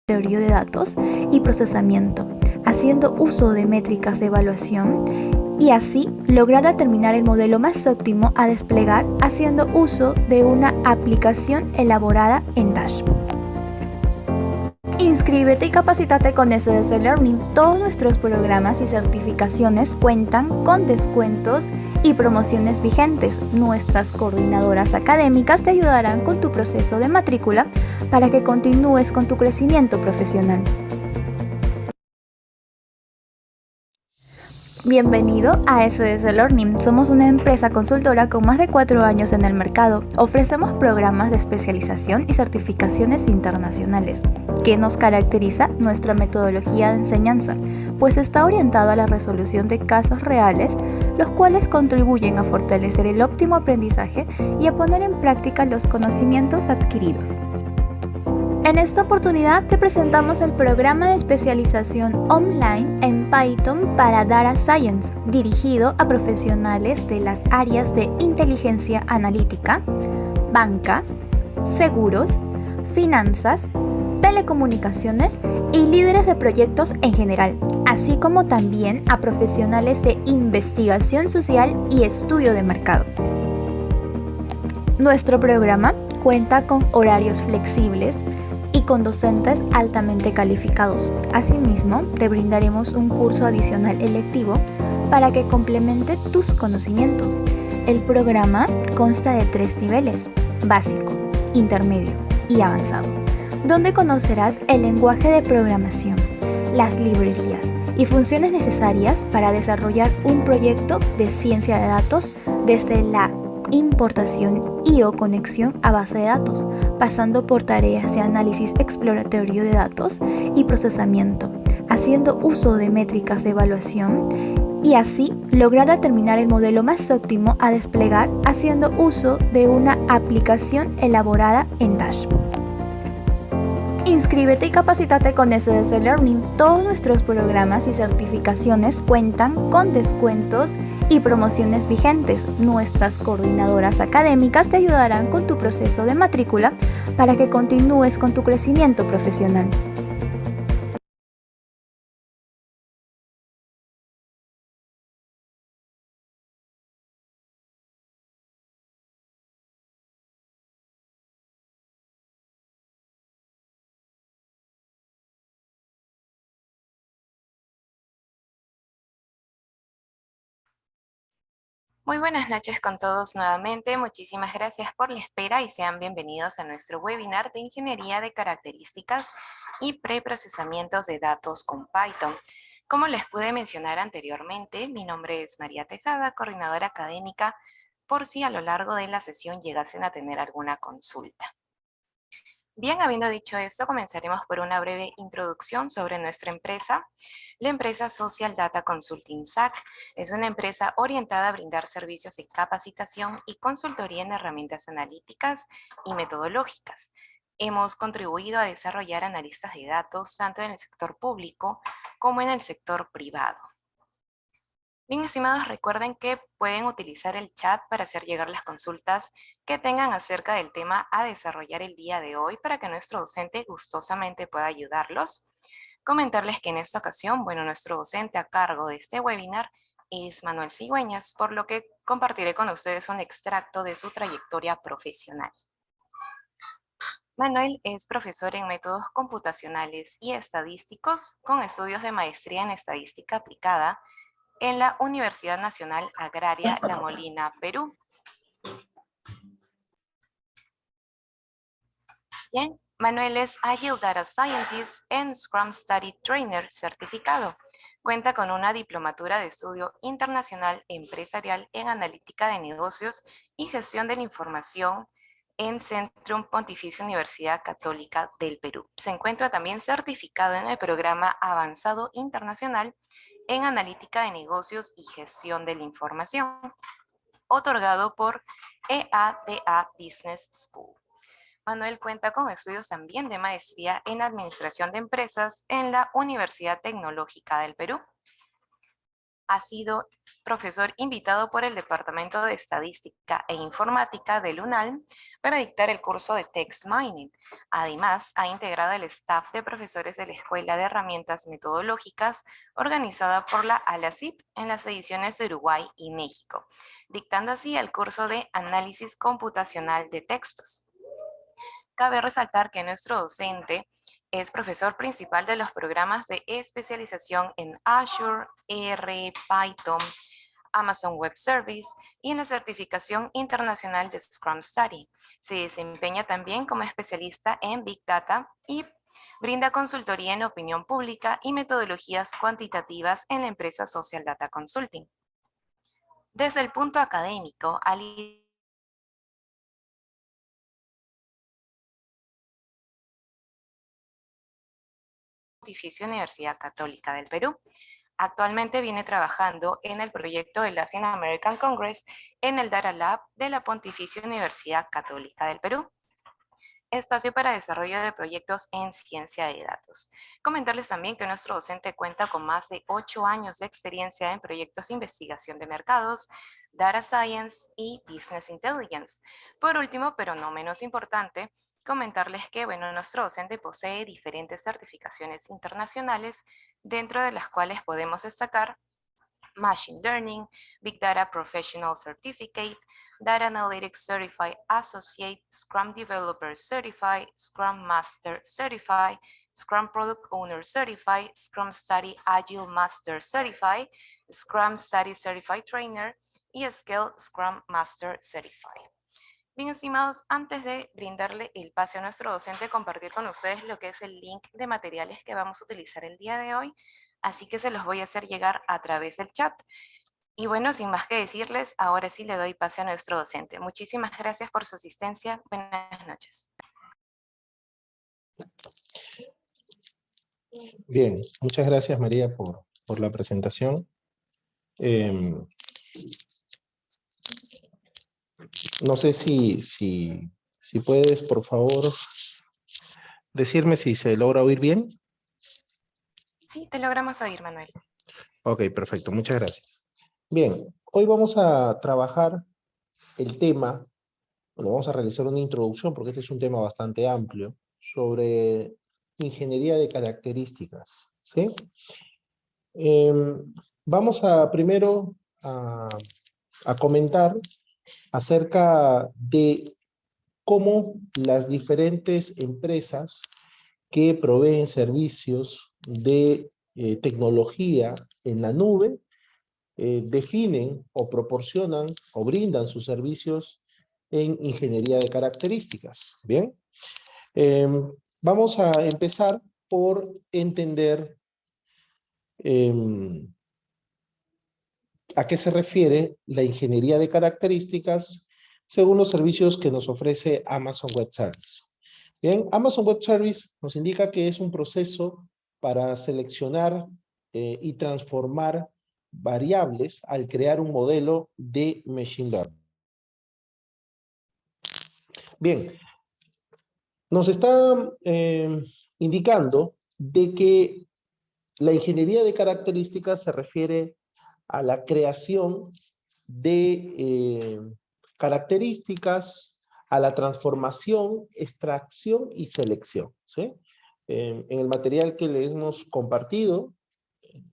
teoría de datos y procesamiento, haciendo uso de métricas de evaluación y así lograr determinar el modelo más óptimo a desplegar haciendo uso de una aplicación elaborada en Dash. Inscríbete y capacítate con SDS Learning. Todos nuestros programas y certificaciones cuentan con descuentos y promociones vigentes. Nuestras coordinadoras académicas te ayudarán con tu proceso de matrícula para que continúes con tu crecimiento profesional. Bienvenido a SDS Learning. Somos una empresa consultora con más de 4 años en el mercado. Ofrecemos programas de especialización y certificaciones internacionales. ¿Qué nos caracteriza? Nuestra metodología de enseñanza, pues está orientado a la resolución de casos reales, los cuales contribuyen a fortalecer el óptimo aprendizaje y a poner en práctica los conocimientos adquiridos. En esta oportunidad te presentamos el programa de especialización online en Python para Data Science, dirigido a profesionales de las áreas de inteligencia analítica, banca, seguros, finanzas, telecomunicaciones y líderes de proyectos en general, así como también a profesionales de investigación social y estudio de mercado. Nuestro programa cuenta con horarios flexibles y con docentes altamente calificados. Asimismo, te brindaremos un curso adicional electivo para que complemente tus conocimientos. El programa consta de 3 niveles: básico, intermedio y avanzado, donde conocerás el lenguaje de programación, las librerías y funciones necesarias para desarrollar un proyecto de ciencia de datos desde la importación y/o conexión a base de datos, pasando por tareas de análisis exploratorio de datos y procesamiento, haciendo uso de métricas de evaluación y así lograr determinar el modelo más óptimo a desplegar haciendo uso de una aplicación elaborada en Dash. Inscríbete y capacítate con SDS Learning. Todos nuestros programas y certificaciones cuentan con descuentos y promociones vigentes. Nuestras coordinadoras académicas te ayudarán con tu proceso de matrícula para que continúes con tu crecimiento profesional. Muy buenas noches con todos nuevamente. Muchísimas gracias por la espera y sean bienvenidos a nuestro webinar de Ingeniería de Características y Preprocesamientos de Datos con Python. Como les pude mencionar anteriormente, mi nombre es María Tejada, coordinadora académica, por si a lo largo de la sesión llegasen a tener alguna consulta. Bien, habiendo dicho esto, comenzaremos por una breve introducción sobre nuestra empresa. La empresa Social Data Consulting SAC es una empresa orientada a brindar servicios de capacitación y consultoría en herramientas analíticas y metodológicas. Hemos contribuido a desarrollar analistas de datos tanto en el sector público como en el sector privado. Bien, estimados, recuerden que pueden utilizar el chat para hacer llegar las consultas que tengan acerca del tema a desarrollar el día de hoy para que nuestro docente gustosamente pueda ayudarlos. Comentarles que en esta ocasión, nuestro docente a cargo de este webinar es Manuel Cigüeñas, por lo que compartiré con ustedes un extracto de su trayectoria profesional. Manuel es profesor en métodos computacionales y estadísticos con estudios de maestría en estadística aplicada en la Universidad Nacional Agraria La Molina, Perú. Bien, Manuel es Agile Data Scientist and Scrum Study Trainer certificado. Cuenta con una diplomatura de estudio internacional empresarial en analítica de negocios y gestión de la información en Centrum Pontificia Universidad Católica del Perú. Se encuentra también certificado en el programa avanzado internacional en analítica de negocios y gestión de la información, otorgado por EADA Business School. Manuel cuenta con estudios también de maestría en Administración de Empresas en la Universidad Tecnológica del Perú. Ha sido profesor invitado por el Departamento de Estadística e Informática del UNALM para dictar el curso de Text Mining. Además, ha integrado el staff de profesores de la Escuela de Herramientas Metodológicas organizada por la ALACIP en las ediciones de Uruguay y México, dictando así el curso de Análisis Computacional de Textos. Cabe resaltar que nuestro docente es profesor principal de los programas de especialización en Azure, R, Python, Amazon Web Service y en la certificación internacional de Scrum Study. Se desempeña también como especialista en Big Data y brinda consultoría en opinión pública y metodologías cuantitativas en la empresa Social Data Consulting. Desde el punto académico, ha Pontificia Universidad Católica del Perú. Actualmente viene trabajando en el proyecto del Latin American Congress en el Data Lab de la Pontificia Universidad Católica del Perú. Espacio para desarrollo de proyectos en ciencia de datos. Comentarles también que nuestro docente cuenta con más de 8 años de experiencia en proyectos de investigación de mercados, Data Science y Business Intelligence. Por último, pero no menos importante, comentarles que nuestro docente posee diferentes certificaciones internacionales, dentro de las cuales podemos destacar Machine Learning, Big Data Professional Certificate, Data Analytics Certified Associate, Scrum Developer Certified, Scrum Master Certified, Scrum Product Owner Certified, Scrum Study Agile Master Certified, Scrum Study Certified Trainer y Scale Scrum Master Certified. Bien, estimados, antes de brindarle el pase a nuestro docente, compartir con ustedes lo que es el link de materiales que vamos a utilizar el día de hoy, así que se los voy a hacer llegar a través del chat. Y bueno, sin más que decirles, ahora sí le doy pase a nuestro docente. Muchísimas gracias por su asistencia. Buenas noches. Bien, muchas gracias María por la presentación. No sé si puedes, por favor, decirme si se logra oír bien. Sí, te logramos oír, Manuel. Ok, perfecto, muchas gracias. Bien, hoy vamos a trabajar el tema, bueno, vamos a realizar una introducción porque este es un tema bastante amplio, sobre ingeniería de características, ¿sí? Vamos a primero a comentar acerca de cómo las diferentes empresas que proveen servicios de tecnología en la nube definen o proporcionan o brindan sus servicios en ingeniería de características. Bien, vamos a empezar por entender a qué se refiere la ingeniería de características según los servicios que nos ofrece Amazon Web Service. Bien, Amazon Web Service nos indica que es un proceso para seleccionar y transformar variables al crear un modelo de Machine Learning. Bien, nos está indicando de que la ingeniería de características se refiere a la creación de características, a la transformación, extracción y selección, ¿sí? En el material que les hemos compartido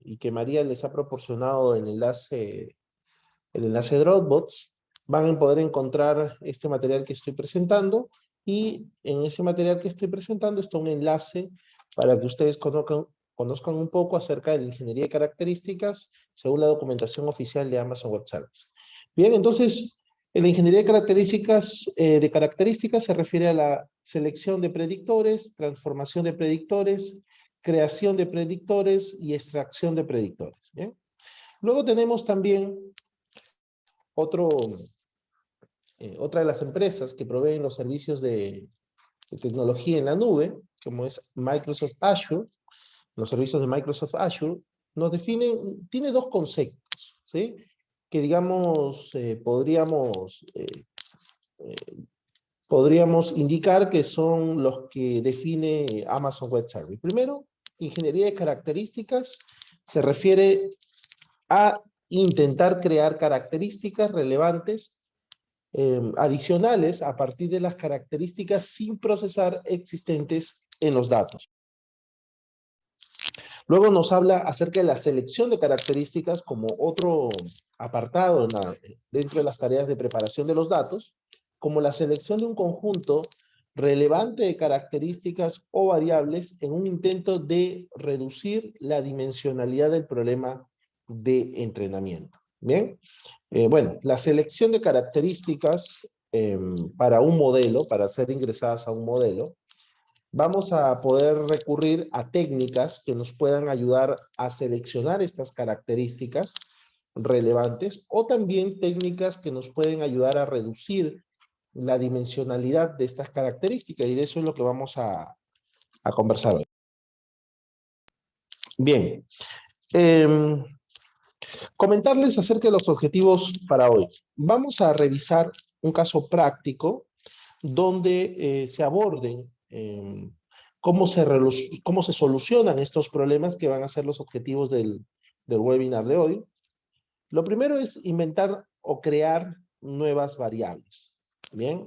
y que María les ha proporcionado el enlace Dropbox, van a poder encontrar este material que estoy presentando, y en ese material que estoy presentando está un enlace para que ustedes conozcan un poco acerca de la ingeniería de características según la documentación oficial de Amazon Web Service. Bien, entonces, la ingeniería de características se refiere a la selección de predictores, transformación de predictores, creación de predictores y extracción de predictores. ¿Bien? Luego tenemos también otra de las empresas que proveen los servicios de tecnología en la nube, como es Microsoft Azure. Los servicios de Microsoft Azure nos definen, tiene dos conceptos, ¿sí? Que digamos, podríamos indicar que son los que define Amazon Web Service. Primero, ingeniería de características se refiere a intentar crear características relevantes adicionales a partir de las características sin procesar existentes en los datos. Luego nos habla acerca de la selección de características como otro apartado dentro de las tareas de preparación de los datos, como la selección de un conjunto relevante de características o variables en un intento de reducir la dimensionalidad del problema de entrenamiento. Bien, bueno, la selección de características para un modelo, para ser ingresadas a un modelo, vamos a poder recurrir a técnicas que nos puedan ayudar a seleccionar estas características relevantes o también técnicas que nos pueden ayudar a reducir la dimensionalidad de estas características y de eso es lo que vamos a conversar hoy. Bien, comentarles acerca de los objetivos para hoy. Vamos a revisar un caso práctico donde se aborden cómo se solucionan estos problemas que van a ser los objetivos del webinar de hoy. Lo primero es inventar o crear nuevas variables. Bien.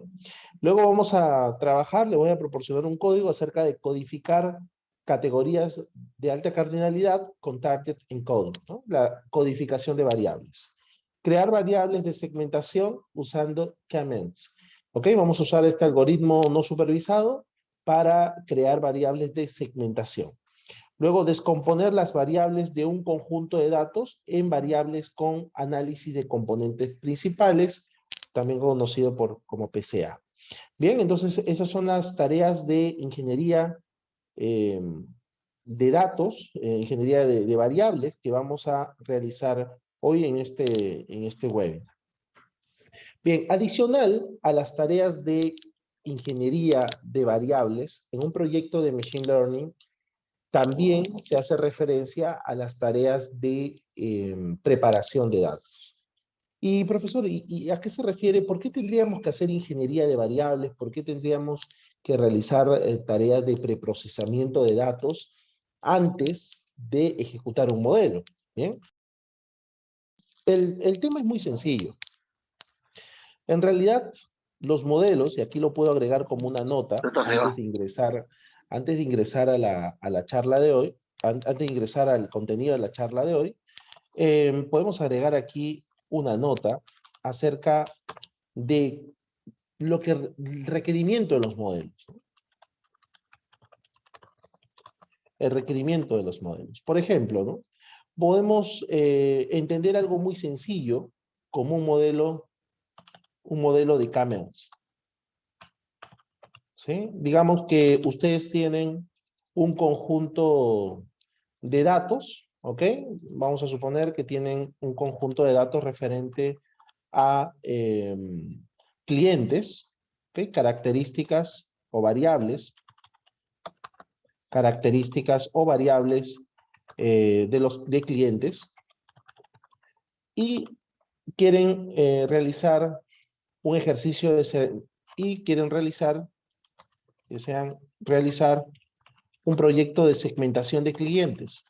Luego vamos a trabajar, le voy a proporcionar un código acerca de codificar categorías de alta cardinalidad con target encoding, ¿no? La codificación de variables. Crear variables de segmentación usando comments. ¿Ok? Vamos a usar este algoritmo no supervisado para crear variables de segmentación. Luego, descomponer las variables de un conjunto de datos en variables con análisis de componentes principales, también conocido como PCA. Bien, entonces esas son las tareas de ingeniería de datos, ingeniería de variables que vamos a realizar hoy en este webinar. Bien, adicional a las tareas de ingeniería de variables, en un proyecto de Machine Learning, también se hace referencia a las tareas de preparación de datos. Y profesor, ¿y a qué se refiere? ¿Por qué tendríamos que hacer ingeniería de variables? ¿Por qué tendríamos que realizar tareas de preprocesamiento de datos antes de ejecutar un modelo? ¿Bien? El tema es muy sencillo. En realidad, los modelos, y aquí lo puedo agregar como una nota antes de ingresar a la charla de hoy, antes de ingresar al contenido de la charla de hoy, podemos agregar aquí una nota acerca de lo que el requerimiento de los modelos. El requerimiento de los modelos. Por ejemplo, ¿no? Podemos entender algo muy sencillo como un modelo de Camels. ¿Sí? Digamos que ustedes tienen un conjunto de datos, ¿ok? Vamos a suponer que tienen un conjunto de datos referente a clientes, ¿ok? Características o variables de clientes y quieren realizar un ejercicio desean realizar un proyecto de segmentación de clientes.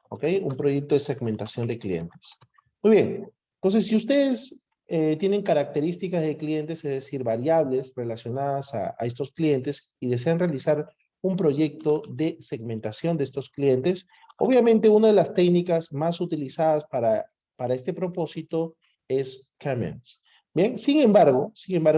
¿Ok? Un proyecto de segmentación de clientes. Muy bien. Entonces, si ustedes tienen características de clientes, es decir, variables relacionadas a estos clientes y desean realizar un proyecto de segmentación de estos clientes, obviamente una de las técnicas más utilizadas para este propósito es Comments. Bien, sin embargo,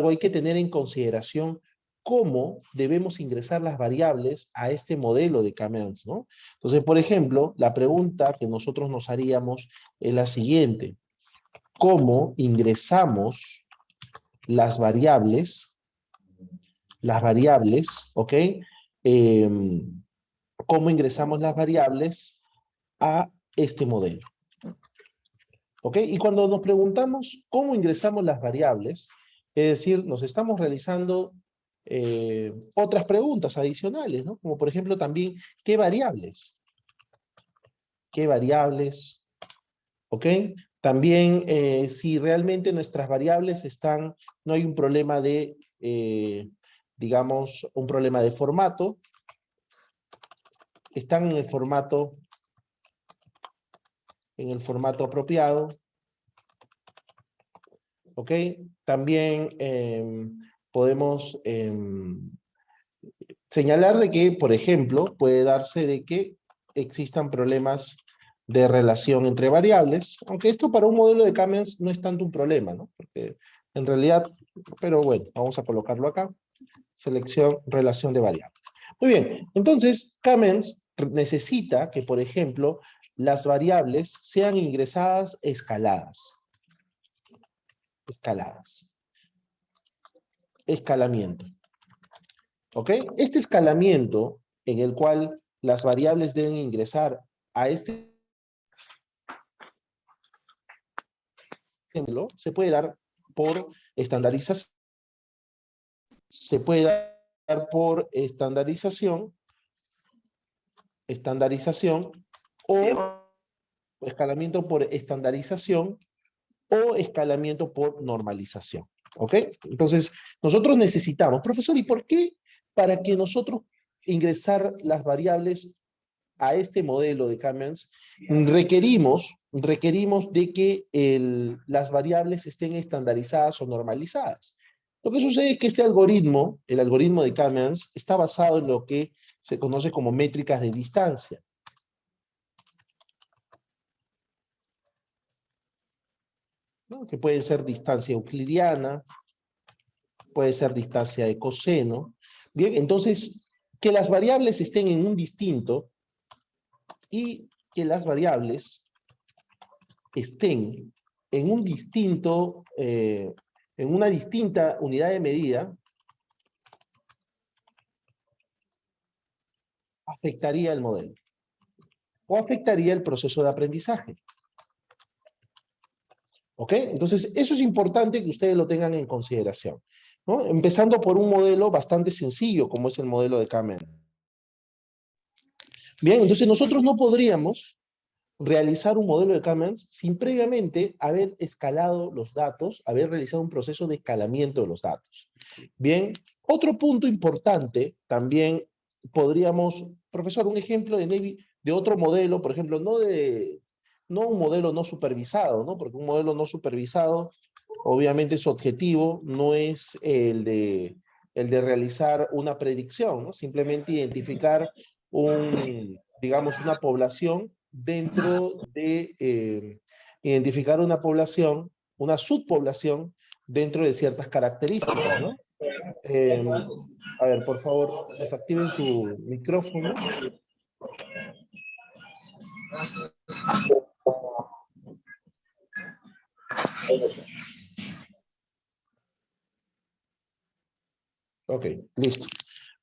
hay que tener en consideración cómo debemos ingresar las variables a este modelo de Comments, ¿no? Entonces, por ejemplo, la pregunta que nosotros nos haríamos es la siguiente. ¿Cómo ingresamos las variables, ¿ok? ¿Cómo ingresamos las variables a este modelo? ¿Ok? Y cuando nos preguntamos cómo ingresamos las variables, es decir, nos estamos realizando otras preguntas adicionales, ¿no? Como por ejemplo también, ¿qué variables? ¿Qué variables? ¿Ok? También si realmente nuestras variables no hay un problema de, digamos, un problema de formato, están en el formato en el formato apropiado. ¿Ok? También podemos señalar de que, por ejemplo, puede darse de que existan problemas de relación entre variables, aunque esto para un modelo de K-means no es tanto un problema, ¿no? Porque en realidad, pero bueno, vamos a colocarlo acá. Selección, relación de variables. Muy bien, entonces K-means necesita que, por ejemplo, las variables sean ingresadas escaladas. Escaladas. Escalamiento. ¿Ok? Este escalamiento en el cual las variables deben ingresar a este ejemplo, se puede dar por estandarización, se puede dar por estandarización o escalamiento por estandarización o escalamiento por normalización. ¿Ok? Entonces, nosotros necesitamos, profesor, ¿y por qué? Para que nosotros ingresar las variables a este modelo de K-means, requerimos de que las variables estén estandarizadas o normalizadas. Lo que sucede es que este algoritmo, el algoritmo de K-means, está basado en lo que se conoce como métricas de distancia. ¿No? Que puede ser distancia euclidiana, puede ser distancia de coseno. Bien, entonces, que las variables estén en un distinto y que las variables estén en un distinto, en una distinta unidad de medida, afectaría el modelo o afectaría el proceso de aprendizaje. ¿Ok? Entonces, eso es importante que ustedes lo tengan en consideración, ¿no? Empezando por un modelo bastante sencillo, como es el modelo de K-means. Bien, entonces nosotros no podríamos realizar un modelo de K-means sin previamente haber escalado los datos, haber realizado un proceso de escalamiento de los datos. Bien, otro punto importante también podríamos, profesor, un ejemplo de otro modelo, por ejemplo, no un modelo no supervisado, ¿no? Porque un modelo no supervisado, obviamente su objetivo no es el de realizar una predicción, ¿no? Simplemente identificar digamos, una población dentro de identificar una población, una subpoblación dentro de ciertas características, ¿no? A ver, por favor, desactiven su micrófono. Ok, listo.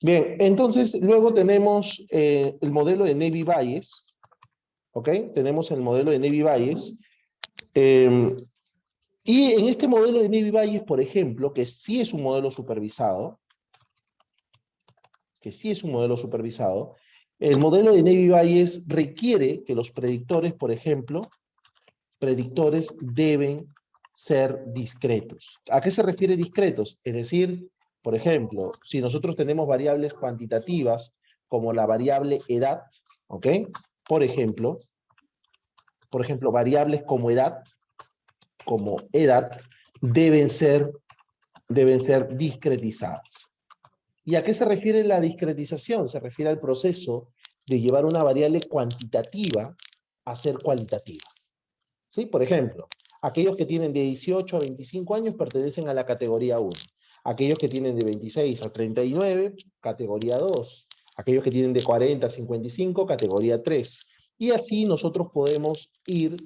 Bien, entonces luego tenemos el modelo de Navy-Bayes. ¿Ok? Tenemos el modelo de Navy-Bayes. Y en este modelo de Navy-Bayes, por ejemplo, que sí es un modelo supervisado, el modelo de Navy-Bayes requiere que los predictores, por ejemplo, predictores deben ser discretos. ¿A qué se refiere discretos? Es decir, por ejemplo, si nosotros tenemos variables cuantitativas, como la variable edad, ¿ok? Por ejemplo, variables como edad, deben ser discretizadas. ¿Y a qué se refiere la discretización? Se refiere al proceso de llevar una variable cuantitativa a ser cualitativa. ¿Sí? Por ejemplo, aquellos que tienen de 18 a 25 años pertenecen a la categoría 1. Aquellos que tienen de 26 a 39, categoría 2. Aquellos que tienen de 40 a 55, categoría 3. Y así nosotros podemos ir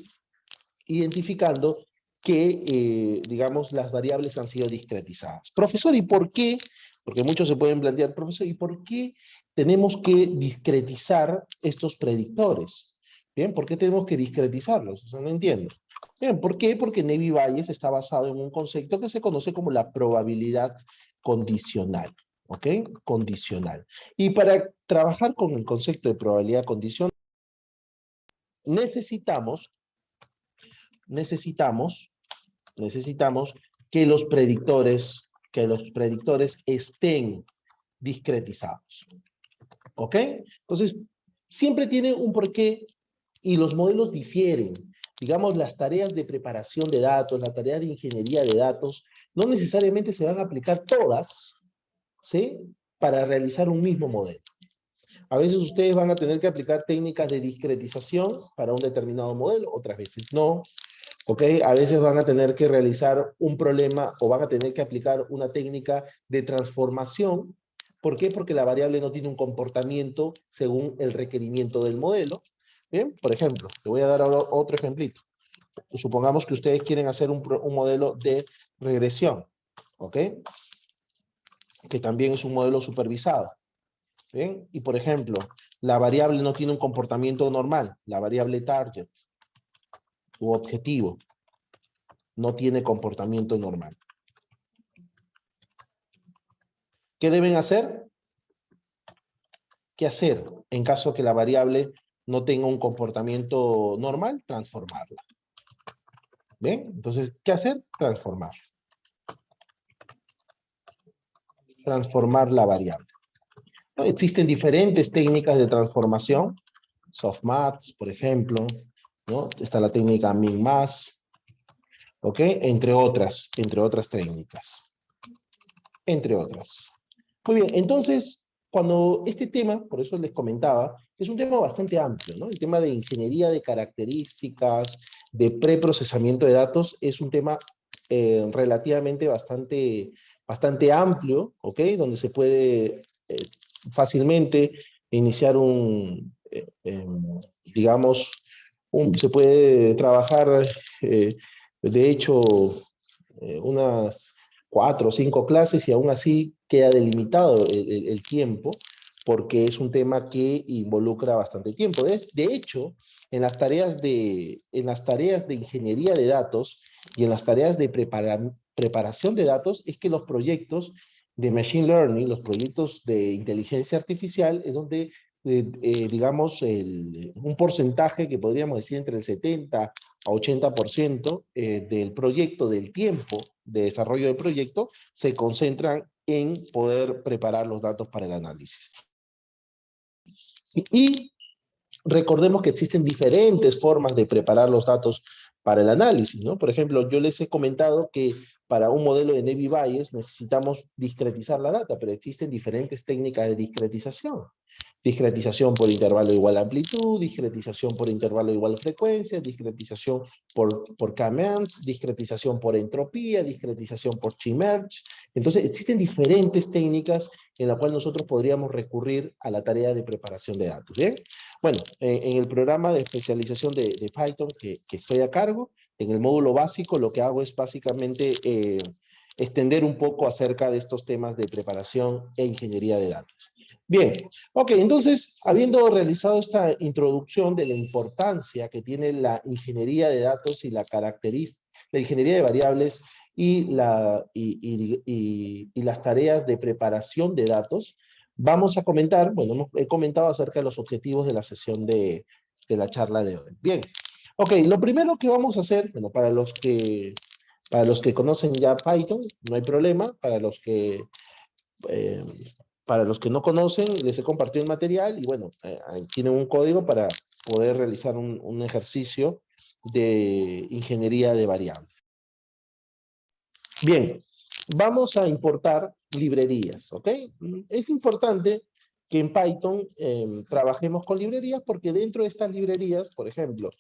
identificando que, digamos, las variables han sido discretizadas. Profesor, ¿y por qué? Porque muchos se pueden plantear, profesor, ¿y por qué tenemos que discretizar estos predictores? Bien, ¿por qué tenemos que discretizarlos? Eso no entiendo. Bien, ¿por qué? Porque Navy-Bayes está basado en un concepto que se conoce como la probabilidad condicional. ¿Ok? Condicional. Y para trabajar con el concepto de probabilidad condicional, necesitamos que los predictores estén discretizados. ¿Ok? Entonces, siempre tiene un porqué y los modelos difieren. digamos, las tareas de preparación de datos, las tareas de ingeniería de datos, no necesariamente se van a aplicar todas, ¿sí? Para realizar un mismo modelo. A veces ustedes van a tener que aplicar técnicas de discretización para un determinado modelo, otras veces no. ¿Ok? A veces van a tener que realizar un problema o van a tener que aplicar una técnica de transformación. ¿Por qué? Porque la variable no tiene un comportamiento según el requerimiento del modelo. Bien, por ejemplo, te voy a dar ahora otro ejemplito. Supongamos que ustedes quieren hacer un modelo de regresión, ¿ok? Que también es un modelo supervisado. ¿Bien? Y por ejemplo, la variable no tiene un comportamiento normal, la variable target u objetivo no tiene comportamiento normal. ¿Qué deben hacer? ¿Qué hacer en caso que la variable no tenga un comportamiento normal? Transformarla. ¿Bien? Entonces, ¿qué hacer? Transformar. Transformar la variable. ¿No? Existen diferentes técnicas de transformación. Softmax, por ejemplo, ¿no? Está la técnica min-max, ¿ok? Entre otras técnicas. Entre otras. Muy bien, entonces, cuando este tema, por eso les comentaba, es un tema bastante amplio, ¿no? El tema de ingeniería de características, de preprocesamiento de datos, es un tema relativamente bastante amplio, ¿ok? Donde se puede fácilmente iniciar digamos, se puede trabajar, de hecho, unas 4 o 5 clases y aún así queda delimitado el tiempo porque es un tema que involucra bastante tiempo. De hecho, en las tareas de ingeniería de datos y en las tareas de preparación de datos es que los proyectos de Machine Learning, los proyectos de inteligencia artificial, es donde, digamos, un porcentaje que podríamos decir entre el 70 a 80% del proyecto, del tiempo de desarrollo del proyecto, se concentran en poder preparar los datos para el análisis. Y recordemos que existen diferentes formas de preparar los datos para el análisis, ¿no? Por ejemplo, yo les he comentado que para un modelo de Naive Bayes necesitamos discretizar la data, pero existen diferentes técnicas de discretización. Discretización por intervalo igual a amplitud, discretización por intervalo igual a frecuencia, discretización por K-means, discretización por entropía, discretización por chi-merge. Entonces, existen diferentes técnicas en las cuales nosotros podríamos recurrir a la tarea de preparación de datos. ¿Bien? Bueno, en el programa de especialización de Python que estoy a cargo, en el módulo básico, lo que hago es básicamente extender un poco acerca de estos temas de preparación e ingeniería de datos. Bien, ok, entonces, habiendo realizado esta introducción de la importancia que tiene la ingeniería de datos y la ingeniería de variables y las tareas de preparación de datos, vamos a comentar, bueno, he comentado acerca de los objetivos de la sesión de la charla de hoy. Bien, ok, lo primero que vamos a hacer, bueno, para los que conocen ya Python, no hay problema, para los que no conocen, les he compartido el material y bueno, tienen un código para poder realizar un ejercicio de ingeniería de variables. Bien, vamos a importar librerías, ¿ok? Es importante que en Python trabajemos con librerías porque dentro de estas librerías, por ejemplo,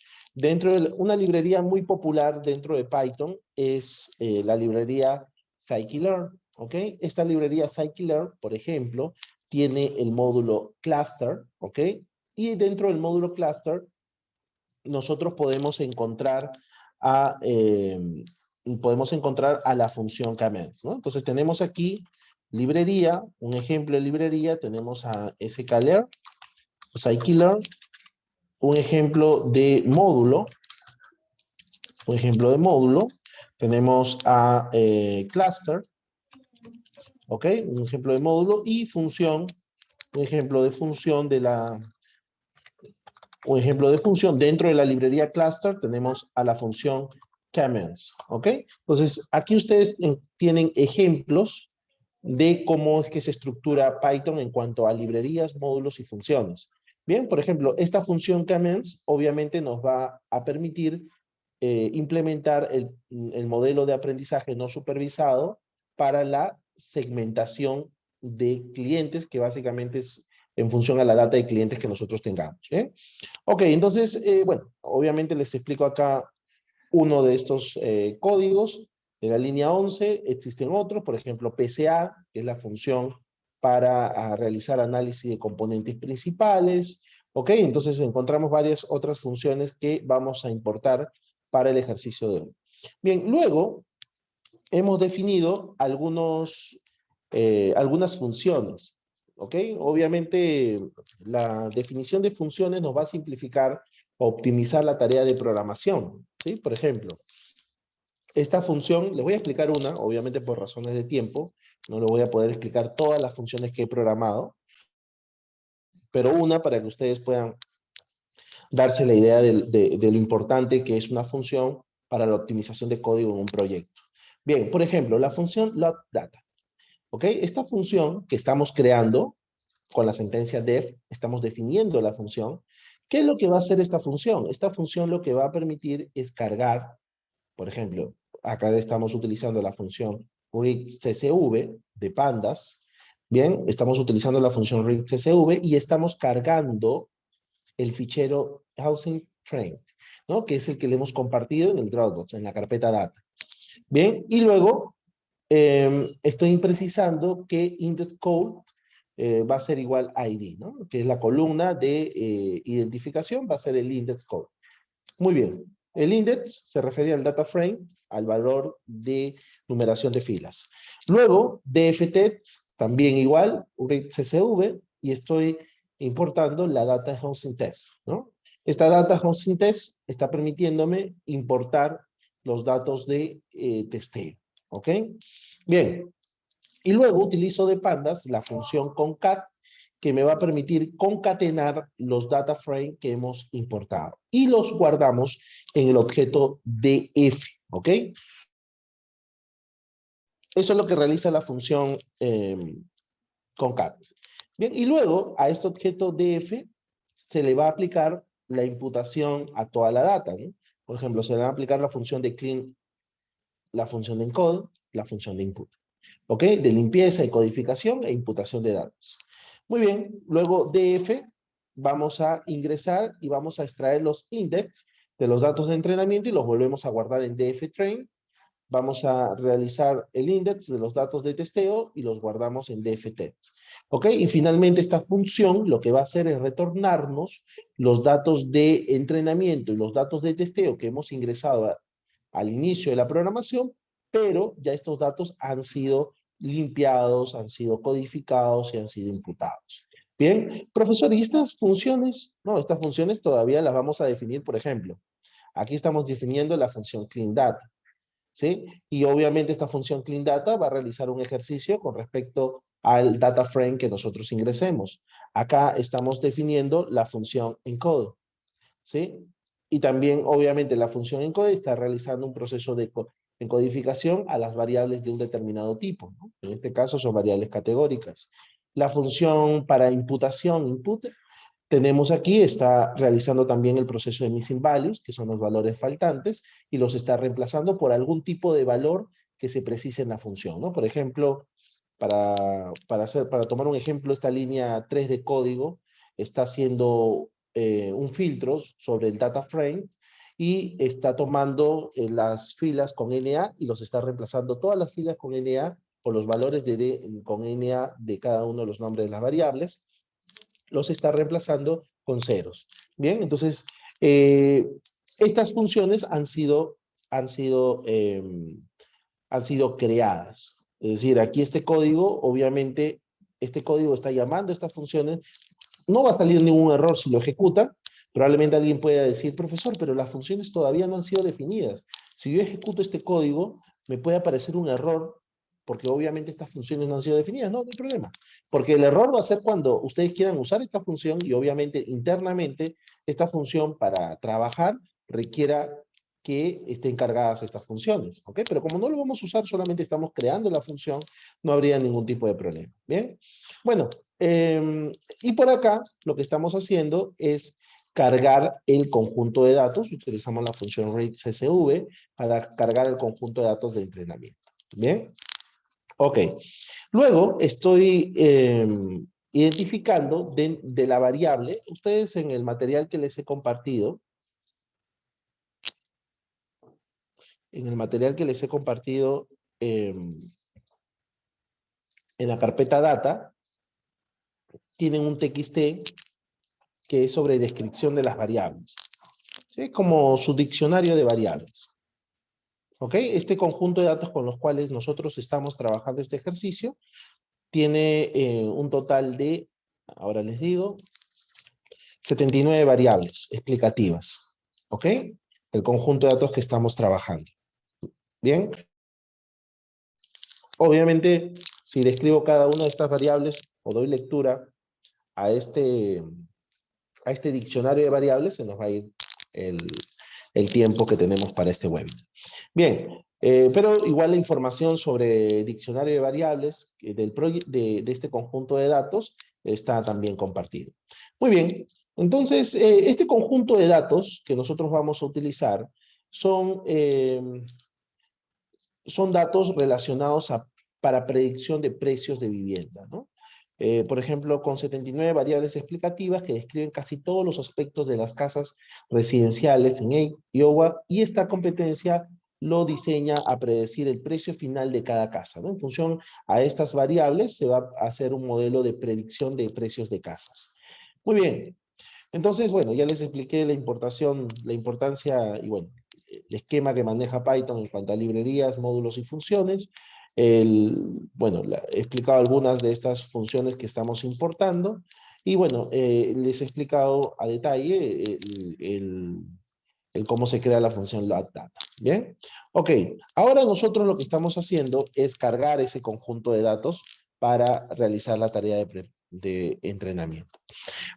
una librería muy popular dentro de Python es la librería scikit-learn, ¿ok? Esta librería scikit-learn, por ejemplo, tiene el módulo cluster, ¿ok? Y dentro del módulo cluster nosotros podemos encontrar a la función K-means, ¿no? Entonces tenemos aquí librería, un ejemplo de librería, tenemos a sklearn, scikit-learn, un ejemplo de módulo, tenemos a cluster, ¿ok? Un ejemplo de módulo y función, un ejemplo de función dentro de la librería cluster tenemos a la función K-means, ¿ok? Entonces, aquí ustedes tienen ejemplos de cómo es que se estructura Python en cuanto a librerías, módulos y funciones. Bien, por ejemplo, esta función K-means obviamente nos va a permitir implementar el modelo de aprendizaje no supervisado para la segmentación de clientes, que básicamente es en función a la data de clientes que nosotros tengamos. Ok, entonces, bueno, obviamente les explico acá uno de estos códigos. De la línea 11 existen otros, por ejemplo, PCA, que es la función para realizar análisis de componentes principales. Ok, entonces encontramos varias otras funciones que vamos a importar para el ejercicio de hoy. Bien, luego hemos definido algunas funciones. ¿Ok? Obviamente la definición de funciones nos va a simplificar o optimizar la tarea de programación. ¿Sí? Por ejemplo, esta función, les voy a explicar una, obviamente por razones de tiempo, no les voy a poder explicar todas las funciones que he programado, pero una para que ustedes puedan darse la idea de lo importante que es una función para la optimización de código en un proyecto. Bien, por ejemplo, la función loadData. ¿Ok? Esta función que estamos creando con la sentencia def, estamos definiendo la función. ¿Qué es lo que va a hacer esta función? Esta función lo que va a permitir es cargar, por ejemplo, acá estamos utilizando la función readCSV de pandas. Bien, estamos utilizando la función readCSV y estamos cargando el fichero housing train, ¿no? Que es el que le hemos compartido en el Dropbox, en la carpeta data. Bien, y luego estoy precisando que indexCode va a ser igual a ID, ¿no? Que es la columna de identificación, va a ser el indexCode. Muy bien. El index se refiere al data frame, al valor de numeración de filas. Luego, dftext, también igual, readCSV, y estoy importando la data hosting test, ¿no? Esta data hosting test está permitiéndome importar los datos de testeo, ¿ok? Bien, y luego utilizo de pandas la función concat, que me va a permitir concatenar los data frame que hemos importado. Y los guardamos en el objeto df, ¿ok? Eso es lo que realiza la función concat. Bien, y luego a este objeto df se le va a aplicar la imputación a toda la data, ¿no? Por ejemplo, se le va a aplicar la función de clean, la función de encode, la función de input. ¿Ok? De limpieza y codificación e imputación de datos. Muy bien, luego df, vamos a ingresar y vamos a extraer los index de los datos de entrenamiento y los volvemos a guardar en dftrain. Vamos a realizar el index de los datos de testeo y los guardamos en dftext. ¿Ok? Y finalmente esta función lo que va a hacer es retornarnos los datos de entrenamiento y los datos de testeo que hemos ingresado al inicio de la programación, pero ya estos datos han sido limpiados, han sido codificados y han sido imputados. Bien, profesor, ¿y estas funciones? No, estas funciones todavía las vamos a definir, por ejemplo. Aquí estamos definiendo la función cleanData, ¿sí? Y obviamente esta función cleanData va a realizar un ejercicio con respecto al data frame que nosotros ingresemos. Acá estamos definiendo la función encode, ¿sí? Y también, obviamente, la función encode está realizando un proceso de encodificación a las variables de un determinado tipo, ¿no? En este caso son variables categóricas. La función para imputación, input, tenemos aquí, está realizando también el proceso de missing values, que son los valores faltantes, y los está reemplazando por algún tipo de valor que se precise en la función, ¿no? Por ejemplo, para tomar un ejemplo, esta línea 3 de código está haciendo un filtro sobre el data frame y está tomando las filas con NA y los está reemplazando todas las filas con NA por los valores con NA de cada uno de los nombres de las variables, los está reemplazando con ceros. Bien, entonces, estas funciones han sido creadas. Es decir, aquí este código, obviamente, este código está llamando a estas funciones. No va a salir ningún error si lo ejecuta. Probablemente alguien pueda decir, profesor, pero las funciones todavía no han sido definidas. Si yo ejecuto este código, me puede aparecer un error, porque obviamente estas funciones no han sido definidas. No, no hay problema. Porque el error va a ser cuando ustedes quieran usar esta función y obviamente internamente esta función para trabajar requiera que estén cargadas estas funciones, ¿ok? Pero como no lo vamos a usar, solamente estamos creando la función, no habría ningún tipo de problema, ¿bien? Bueno, y por acá lo que estamos haciendo es cargar el conjunto de datos. Utilizamos la función readCSV para cargar el conjunto de datos de entrenamiento. ¿Bien? Ok. Luego estoy identificando de la variable, ustedes en el material que les he compartido, en la carpeta data, tienen un TXT que es sobre descripción de las variables. ¿Sí? Como su diccionario de variables. ¿Ok? Este conjunto de datos con los cuales nosotros estamos trabajando este ejercicio tiene un total de, ahora les digo, 79 variables explicativas. ¿Ok? El conjunto de datos que estamos trabajando. ¿Bien? Obviamente, si describo cada una de estas variables o doy lectura a este diccionario de variables, se nos va a ir el tiempo que tenemos para este webinar. Bien, pero igual la información sobre diccionario de variables de este conjunto de datos está también compartido. Muy bien, entonces este conjunto de datos que nosotros vamos a utilizar son datos relacionados para predicción de precios de vivienda, ¿no? Por ejemplo, con 79 variables explicativas que describen casi todos los aspectos de las casas residenciales en Iowa, y esta competencia lo diseña a predecir el precio final de cada casa, ¿no? En función a estas variables se va a hacer un modelo de predicción de precios de casas. Muy bien. Entonces, bueno, ya les expliqué la importancia y bueno, el esquema que maneja Python en cuanto a librerías, módulos y funciones. Bueno, he explicado algunas de estas funciones que estamos importando y bueno, les he explicado a detalle el cómo se crea la función loadData. ¿Bien? Ok, ahora nosotros lo que estamos haciendo es cargar ese conjunto de datos para realizar la tarea de entrenamiento.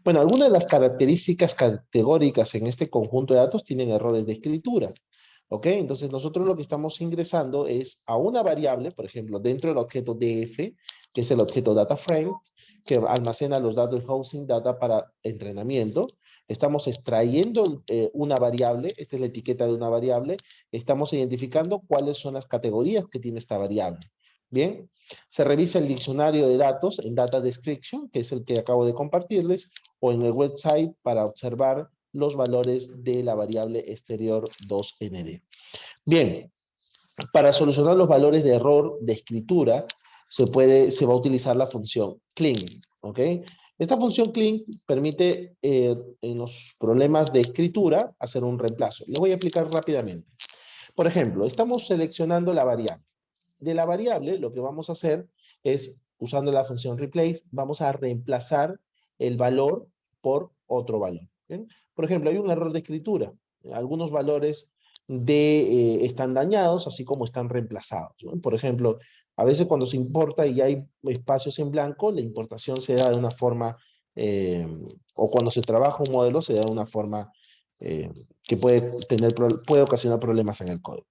Bueno, algunas de las características categóricas en este conjunto de datos tienen errores de escritura. ¿Ok? Entonces nosotros lo que estamos ingresando es a una variable, por ejemplo, dentro del objeto df, que es el objeto DataFrame, que almacena los datos de housing data para entrenamiento. Estamos extrayendo una variable, esta es la etiqueta de una variable, estamos identificando cuáles son las categorías que tiene esta variable. Bien, se revisa el diccionario de datos en Data Description, que es el que acabo de compartirles, o en el website para observar los valores de la variable exterior 2nd. Bien, para solucionar los valores de error de escritura, se va a utilizar la función clean, ¿ok? Esta función clean permite en los problemas de escritura hacer un reemplazo. Les voy a explicar rápidamente. Por ejemplo, estamos seleccionando la variable. De la variable, lo que vamos a hacer es, usando la función replace, vamos a reemplazar el valor por otro valor. ¿Bien? Por ejemplo, hay un error de escritura. Algunos valores están dañados, así como están reemplazados, ¿no? Por ejemplo, a veces cuando se importa y hay espacios en blanco, la importación se da de una forma, o cuando se trabaja un modelo, se da de una forma que puede ocasionar problemas en el código.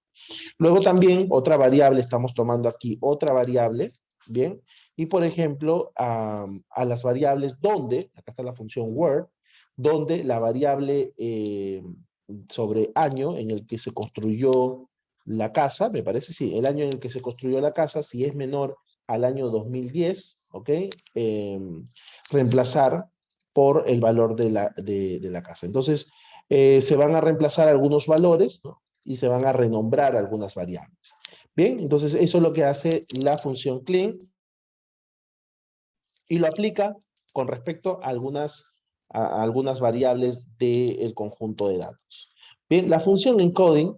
Luego también otra variable, estamos tomando aquí otra variable, ¿bien? Y por ejemplo, a las variables donde, acá está la función word, donde la variable sobre año en el que se construyó la casa, me parece, sí, el año en el que se construyó la casa, si es menor al año 2010, ¿ok? Reemplazar por el valor de la casa. Entonces, se van a reemplazar algunos valores, ¿no? Y se van a renombrar algunas variables. Bien, entonces eso es lo que hace la función clean y lo aplica con respecto a algunas variables del conjunto de datos. Bien, la función encoding,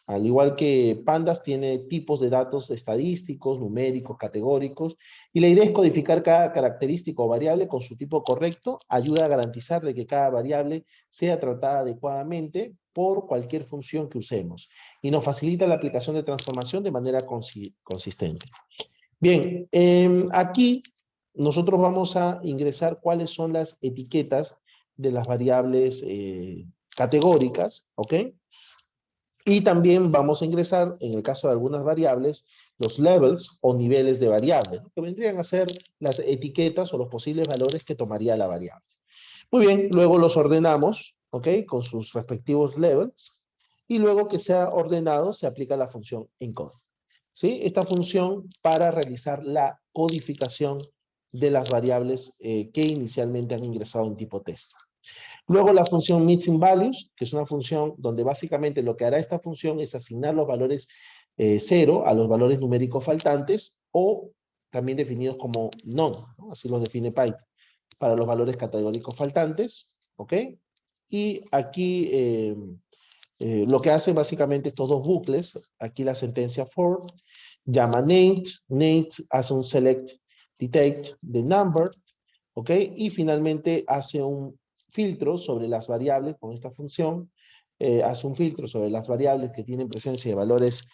al igual que pandas, tiene tipos de datos estadísticos, numéricos, categóricos, y la idea es codificar cada característica o variable con su tipo correcto, ayuda a garantizar de que cada variable sea tratada adecuadamente por cualquier función que usemos, y nos facilita la aplicación de transformación de manera consistente. Bien, aquí nosotros vamos a ingresar cuáles son las etiquetas de las variables categóricas, ¿ok? Y también vamos a ingresar, en el caso de algunas variables, los levels o niveles de variables, ¿no? Que vendrían a ser las etiquetas o los posibles valores que tomaría la variable. Muy bien, luego los ordenamos, ¿ok? Con sus respectivos levels. Y luego que sea ordenado, se aplica la función encode. ¿Sí? Esta función para realizar la codificación de las variables que inicialmente han ingresado en tipo test. Luego la función missing values, que es una función donde básicamente lo que hará esta función es asignar los valores 0 a los valores numéricos faltantes o también definidos como none, ¿no? Así los define Python, para los valores categóricos faltantes, ¿ok? Y aquí lo que hace básicamente estos dos bucles, aquí la sentencia for, llama named hace un select detect the number, ¿ok? Y finalmente hace un filtro sobre las variables con esta función, hace un filtro sobre las variables que tienen presencia de valores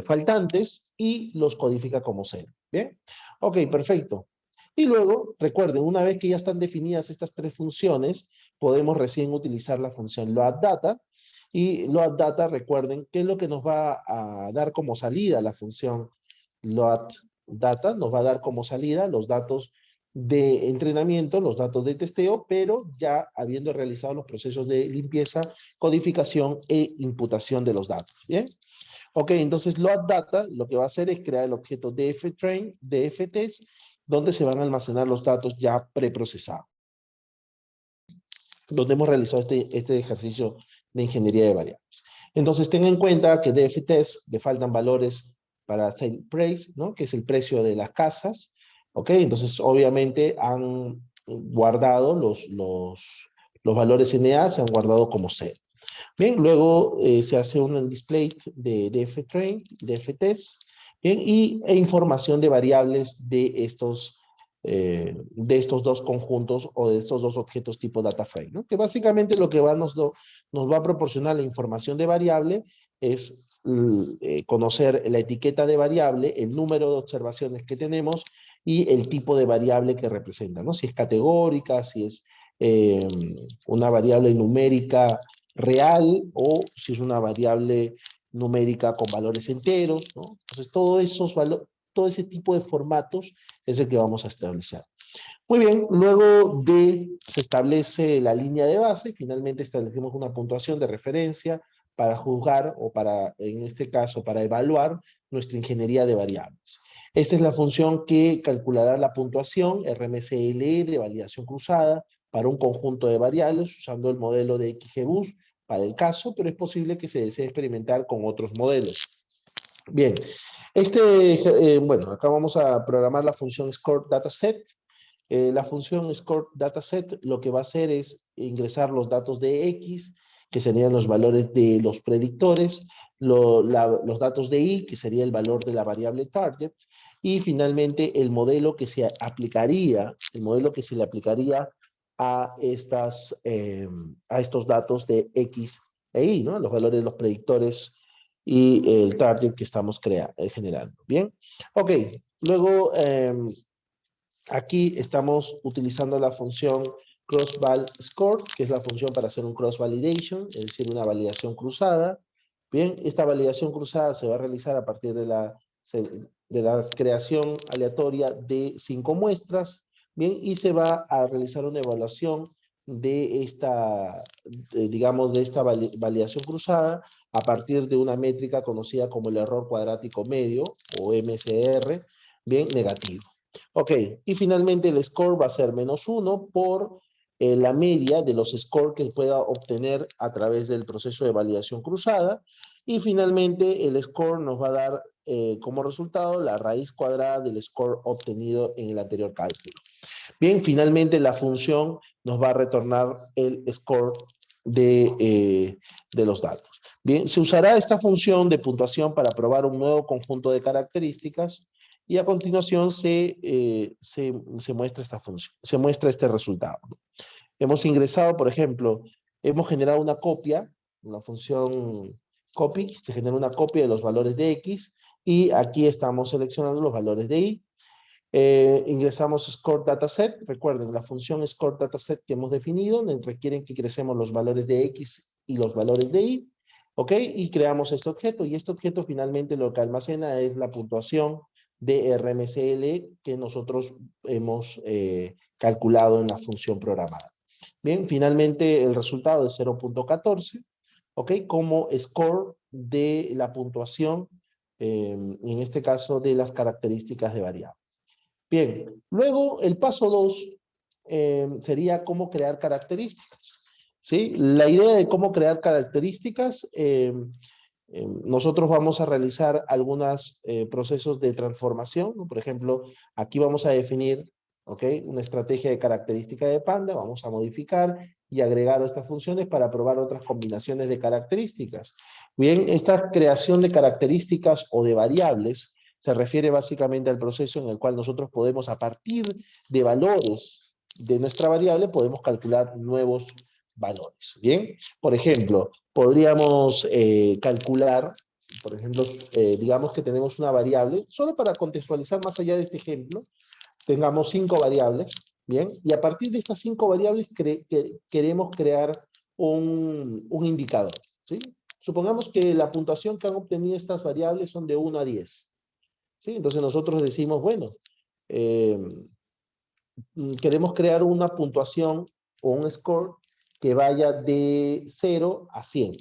faltantes y los codifica como 0, ¿bien? Ok, perfecto. Y luego, recuerden, una vez que ya están definidas estas tres funciones, podemos recién utilizar la función loadData. Y loadData, recuerden, ¿qué es lo que nos va a dar como salida la función loadData? Nos va a dar como salida los datos de entrenamiento, los datos de testeo, pero ya habiendo realizado los procesos de limpieza, codificación e imputación de los datos. ¿Bien? Ok, entonces loadData lo que va a hacer es crear el objeto dftrain, dftest, donde se van a almacenar los datos ya preprocesados, donde hemos realizado este ejercicio de ingeniería de variables. Entonces, ten en cuenta que dftest le faltan valores para sale price, ¿no? Que es el precio de las casas. ¿Ok? Entonces, obviamente han guardado los valores NA, se han guardado como 0. Bien, luego se hace un display de dftrain, dftest, bien, e información de variables de estos dos conjuntos o de estos dos objetos tipo data frame, ¿no? Que básicamente lo que nos va a proporcionar la información de variable es conocer la etiqueta de variable, el número de observaciones que tenemos y el tipo de variable que representa, ¿no? Si es categórica, si es una variable numérica real o si es una variable numérica con valores enteros, ¿no? Entonces, todo ese tipo de formatos es el que vamos a establecer. Muy bien, luego se establece la línea de base, finalmente establecemos una puntuación de referencia para juzgar o para, en este caso, para evaluar nuestra ingeniería de variables. Esta es la función que calculará la puntuación RMCLE de validación cruzada para un conjunto de variables usando el modelo de XGBoost para el caso, pero es posible que se desee experimentar con otros modelos. Bien, bueno, acá vamos a programar la función scoreDataSet. La función scoreDataSet lo que va a hacer es ingresar los datos de X, que serían los valores de los predictores, los datos de Y, que sería el valor de la variable target, y finalmente el modelo que se aplicaría, el modelo que se le aplicaría a estos datos de X e Y, ¿no? Los valores de los predictores y el target que estamos generando. Bien, ok, luego aquí estamos utilizando la función cross-val_score, que es la función para hacer un cross-validation, es decir, una validación cruzada. Bien, esta validación cruzada se va a realizar a partir de la creación aleatoria de 5 muestras, bien, y se va a realizar una evaluación de esta, digamos, de esta validación cruzada a partir de una métrica conocida como el error cuadrático medio, o MCR, bien, negativo. Ok, y finalmente el score va a ser -1 por la media de los scores que pueda obtener a través del proceso de validación cruzada. Y finalmente el score nos va a dar como resultado la raíz cuadrada del score obtenido en el anterior cálculo. Bien, finalmente la función nos va a retornar el score de los datos. Bien, se usará esta función de puntuación para probar un nuevo conjunto de características y a continuación se muestra esta función, se muestra este resultado. Hemos ingresado, por ejemplo, hemos generado una copia, una función copy, se genera una copia de los valores de X y aquí estamos seleccionando los valores de Y. Ingresamos scoreDataSet, recuerden la función scoreDataSet que hemos definido, requieren que ingresemos los valores de X y los valores de Y, ¿ok? Y creamos este objeto y este objeto finalmente lo que almacena es la puntuación de RMCL que nosotros hemos calculado en la función programada. Bien, finalmente el resultado es 0.14, ¿ok? Como score de la puntuación, en este caso de las características de variables. Bien, luego el paso 2 sería cómo crear características. ¿Sí? La idea de cómo crear características, nosotros vamos a realizar algunos procesos de transformación, ¿no? Por ejemplo, aquí vamos a definir, ¿ok?, una estrategia de característica de Panda, vamos a modificar y agregar estas funciones para probar otras combinaciones de características. Bien, esta creación de características o de variables se refiere básicamente al proceso en el cual nosotros podemos, a partir de valores de nuestra variable, podemos calcular nuevos valores. Bien, por ejemplo, podríamos calcular, por ejemplo, digamos que tenemos una variable, solo para contextualizar más allá de este ejemplo, tengamos 5 variables, bien, y a partir de estas 5 variables queremos crear un indicador, ¿sí? Supongamos que la puntuación que han obtenido estas variables son de 1 a 10, ¿sí? Entonces nosotros decimos, bueno, eh, queremos crear una puntuación o un score que vaya de 0 a 100.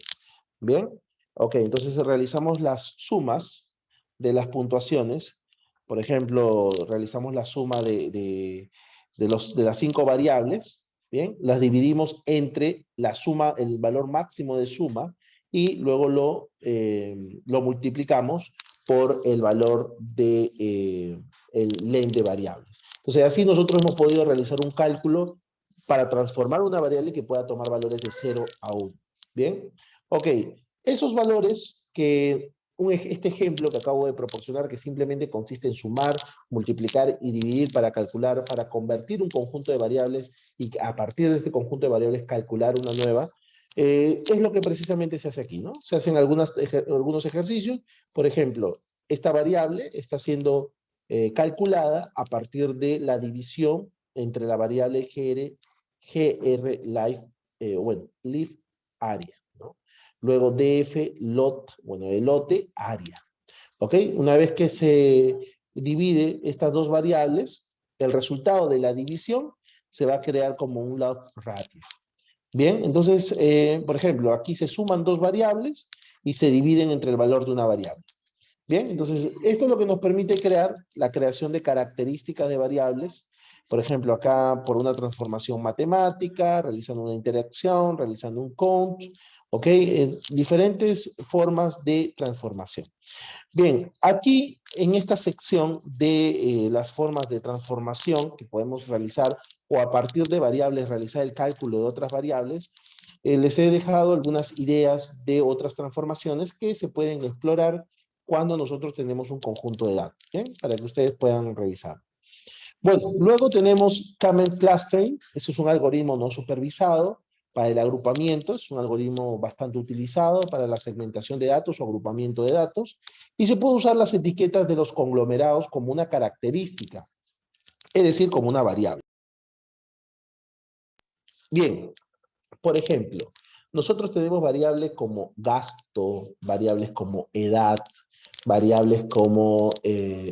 ¿Bien? Ok, entonces realizamos las sumas de las puntuaciones. Por ejemplo, realizamos la suma de las 5 variables. ¿Bien? Las dividimos entre la suma, el valor máximo de suma, y luego lo multiplicamos por el valor de el len de variables. Entonces, así nosotros hemos podido realizar un cálculo para transformar una variable que pueda tomar valores de 0 a 1. ¿Bien? Ok, esos valores que este ejemplo que acabo de proporcionar, que simplemente consiste en sumar, multiplicar y dividir para calcular, para convertir un conjunto de variables y a partir de este conjunto de variables calcular una nueva, es lo que precisamente se hace aquí, ¿no? Se hacen algunos ejercicios. Por ejemplo, esta variable está siendo calculada a partir de la división entre la variable gr life, bueno, live area, ¿no? Luego df lot, bueno, el lote área. ¿Ok? Una vez que se divide estas dos variables, el resultado de la división se va a crear como un lot ratio. Bien, entonces, por ejemplo, aquí se suman dos variables y se dividen entre el valor de una variable. Bien, entonces, esto es lo que nos permite crear la creación de características de variables. Por ejemplo, acá por una transformación matemática, realizando una interacción, realizando un count, ¿ok? Diferentes formas de transformación. Bien, aquí en esta sección de las formas de transformación que podemos realizar o a partir de variables realizar el cálculo de otras variables, les he dejado algunas ideas de otras transformaciones que se pueden explorar cuando nosotros tenemos un conjunto de datos, ¿bien? Para que ustedes puedan revisar. Bueno, luego tenemos Comment Clustering. Eso es un algoritmo no supervisado para el agrupamiento. Es un algoritmo bastante utilizado para la segmentación de datos o agrupamiento de datos. Y se puede usar las etiquetas de los conglomerados como una característica, es decir, como una variable. Bien, por ejemplo, nosotros tenemos variables como gasto, variables como edad, variables como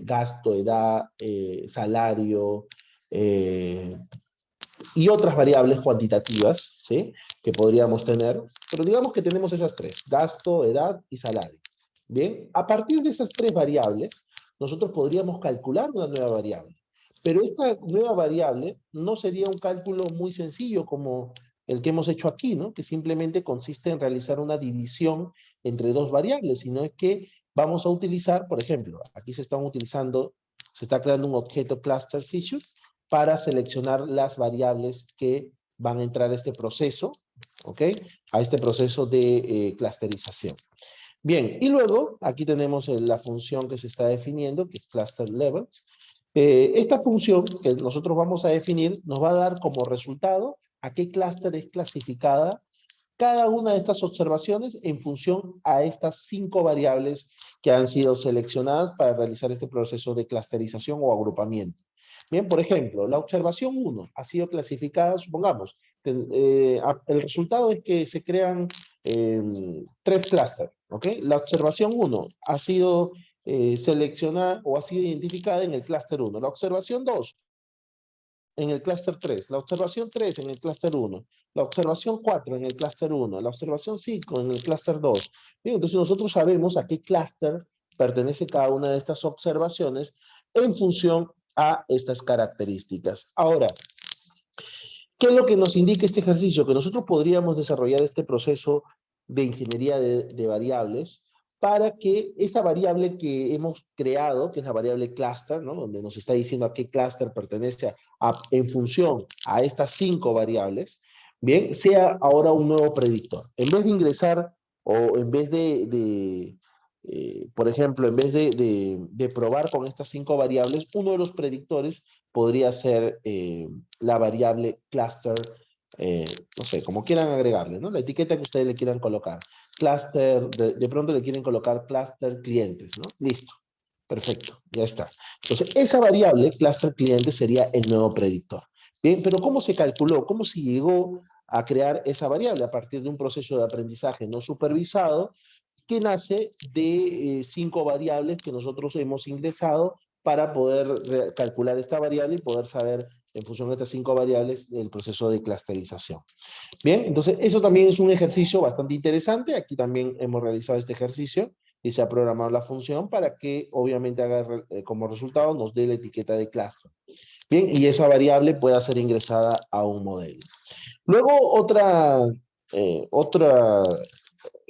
gasto, edad, salario, y otras variables cuantitativas, ¿sí?, que podríamos tener, pero digamos que tenemos esas tres: gasto, edad y salario. Bien, a partir de esas tres variables, nosotros podríamos calcular una nueva variable, pero esta nueva variable no sería un cálculo muy sencillo como el que hemos hecho aquí, ¿no?, que simplemente consiste en realizar una división entre dos variables, sino es que vamos a utilizar, por ejemplo, aquí se está creando un objeto cluster feature para seleccionar las variables que van a entrar a este proceso, ¿ok?, a este proceso de clusterización. Bien, y luego aquí tenemos la función que se está definiendo, que es cluster levels. Esta función que nosotros vamos a definir nos va a dar como resultado a qué clúster es clasificada cada una de estas observaciones en función a estas 5 variables que han sido seleccionadas para realizar este proceso de clusterización o agrupamiento. Bien, por ejemplo, la observación 1 ha sido clasificada, supongamos, el resultado es que se crean 3 clústeres, ¿ok? La observación 1 ha sido seleccionada o ha sido identificada en el clúster 1. La observación 2 en el clúster 3, la observación 3 en el clúster 1, la observación 4 en el clúster 1, la observación 5 en el clúster 2. Bien, entonces nosotros sabemos a qué clúster pertenece cada una de estas observaciones en función a estas características. Ahora, ¿qué es lo que nos indica este ejercicio? Que nosotros podríamos desarrollar este proceso de ingeniería de variables para que esta variable que hemos creado, que es la variable cluster, ¿no? Donde nos está diciendo a qué clúster pertenece en función a estas 5 variables, bien, sea ahora un nuevo predictor. En vez de ingresar o en vez por ejemplo, en vez de probar con estas 5 variables, uno de los predictores podría ser la variable cluster, no sé, como quieran agregarle, ¿no? La etiqueta que ustedes le quieran colocar. Cluster, de pronto le quieren colocar cluster clientes, ¿no? Listo. Perfecto, ya está. Entonces, esa variable, cluster cliente, sería el nuevo predictor. Bien, pero ¿cómo se calculó? ¿Cómo se llegó a crear esa variable? A partir de un proceso de aprendizaje no supervisado que nace de 5 variables que nosotros hemos ingresado para poder calcular esta variable y poder saber en función de estas 5 variables el proceso de clusterización. Bien, entonces eso también es un ejercicio bastante interesante. Aquí también hemos realizado este ejercicio y se ha programado la función para que obviamente haga como resultado nos dé la etiqueta de cluster. Bien, y esa variable pueda ser ingresada a un modelo. Luego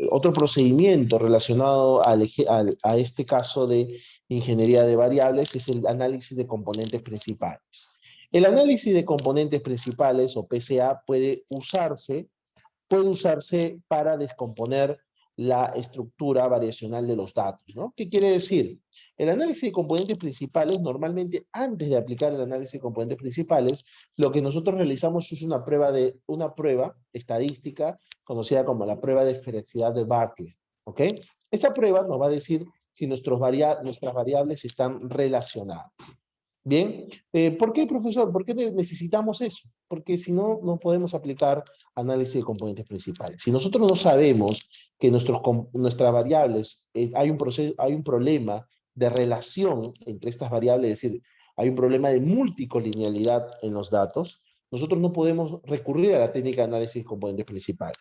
otro procedimiento relacionado a este caso de ingeniería de variables es el análisis de componentes principales. El análisis de componentes principales o PCA puede usarse para descomponer la estructura variacional de los datos, ¿no? ¿Qué quiere decir? El análisis de componentes principales, normalmente antes de aplicar el análisis de componentes principales, lo que nosotros realizamos es una prueba estadística conocida como la prueba de felicidad de Bartlett, ¿ok? Esta prueba nos va a decir si nuestras variables están relacionadas. Bien, ¿por qué, profesor? ¿Por qué necesitamos eso? Porque si no, no podemos aplicar análisis de componentes principales. Si nosotros no sabemos que nuestras variables, hay un problema de relación entre estas variables, es decir, hay un problema de multicolinealidad en los datos, nosotros no podemos recurrir a la técnica de análisis de componentes principales.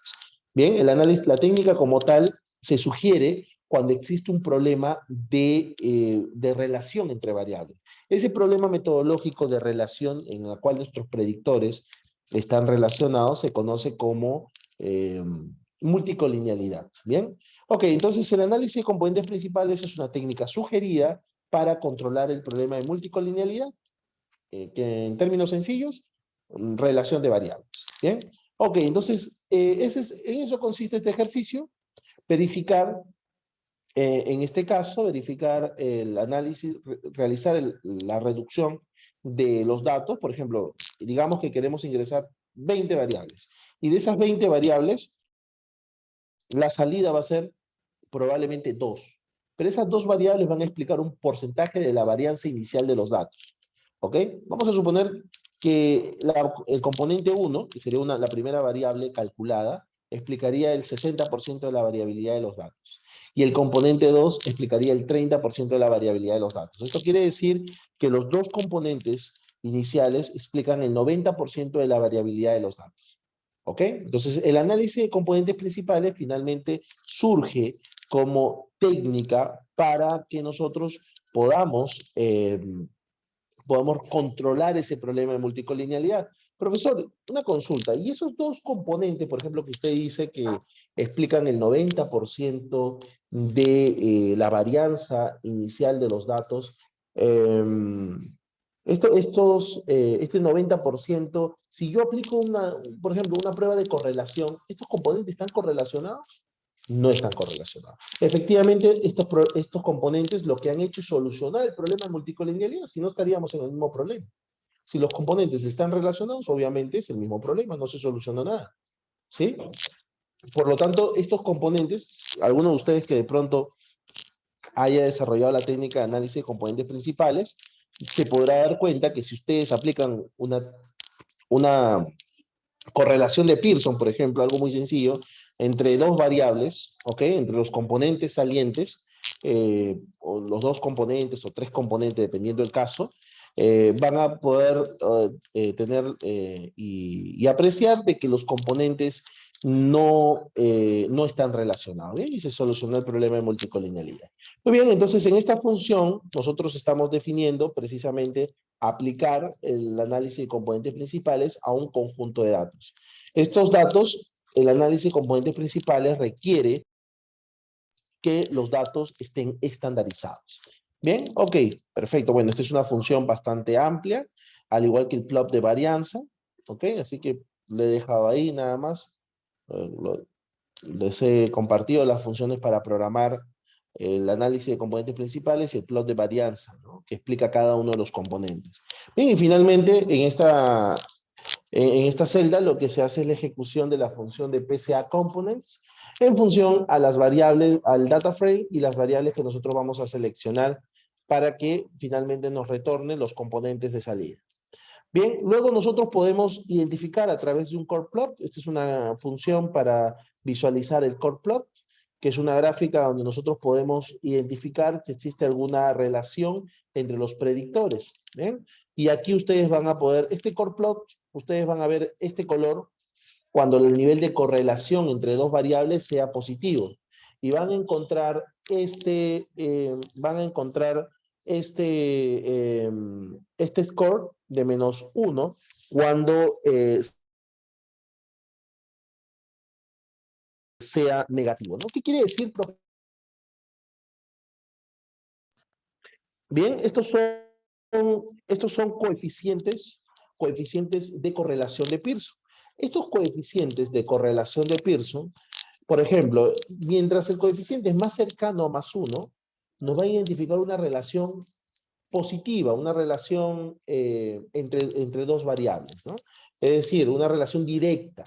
Bien, la técnica como tal se sugiere cuando existe un problema de relación entre variables. Ese problema metodológico de relación en el cual nuestros predictores están relacionados se conoce como multicolinealidad. ¿Bien? Ok, entonces el análisis de componentes principales es una técnica sugerida para controlar el problema de multicolinealidad, que en términos sencillos, relación de variables. ¿Bien? Ok, entonces en eso consiste este ejercicio, verificar en este caso, verificar el análisis, realizar la reducción de los datos. Por ejemplo, digamos que queremos ingresar 20 variables. Y de esas 20 variables, la salida va a ser probablemente 2. Pero esas 2 variables van a explicar un porcentaje de la varianza inicial de los datos. ¿Ok? Vamos a suponer que el componente 1, que sería la primera variable calculada, explicaría el 60% de la variabilidad de los datos. Y el componente 2 explicaría el 30% de la variabilidad de los datos. Esto quiere decir que los dos componentes iniciales explican el 90% de la variabilidad de los datos. ¿Ok? Entonces, el análisis de componentes principales finalmente surge como técnica para que nosotros podamos controlar ese problema de multicolinealidad. Profesor, una consulta. ¿Y esos dos componentes, por ejemplo, que usted dice que explican el 90% de la varianza inicial de los datos, este 90%, si yo aplico por ejemplo, una prueba de correlación, ¿estos componentes están correlacionados? No están correlacionados. Efectivamente, estos componentes lo que han hecho es solucionar el problema de multicolinealidad, si no estaríamos en el mismo problema. Si los componentes están relacionados, obviamente es el mismo problema, no se soluciona nada. ¿Sí? Por lo tanto, estos componentes, alguno de ustedes que de pronto haya desarrollado la técnica de análisis de componentes principales, se podrá dar cuenta que si ustedes aplican una correlación de Pearson, por ejemplo, algo muy sencillo, entre dos variables, ¿ok? Entre los componentes salientes, o los dos componentes o tres componentes, dependiendo del caso, van a poder tener y apreciar de que los componentes no están relacionados, ¿bien? Y se solucionó el problema de multicolinealidad. Muy bien, entonces en esta función nosotros estamos definiendo precisamente aplicar el análisis de componentes principales a un conjunto de datos. Estos datos, el análisis de componentes principales requiere que los datos estén estandarizados. Bien, ok, perfecto. Bueno, esta es una función bastante amplia, al igual que el plot de varianza, ok, así que le he dejado ahí nada más. Les he compartido las funciones para programar el análisis de componentes principales y el plot de varianza, ¿no? Que explica cada uno de los componentes. Bien, y finalmente en esta celda lo que se hace es la ejecución de la función de PCA Components en función a las variables, al data frame y las variables que nosotros vamos a seleccionar para que finalmente nos retorne los componentes de salida. Bien, luego nosotros podemos identificar a través de un core plot, esta es una función para visualizar el core plot, que es una gráfica donde nosotros podemos identificar si existe alguna relación entre los predictores. ¿Bien? Y aquí ustedes van a poder, este core plot, ustedes van a ver este color cuando el nivel de correlación entre dos variables sea positivo. Y van a encontrar este score de -1 cuando sea negativo, ¿no? ¿Qué quiere decir, profe? Bien, estos son coeficientes de correlación de Pearson. Estos coeficientes de correlación de Pearson, por ejemplo, mientras el coeficiente es más cercano a +1, nos va a identificar una relación positiva, una relación entre dos variables, ¿no? Es decir, una relación directa.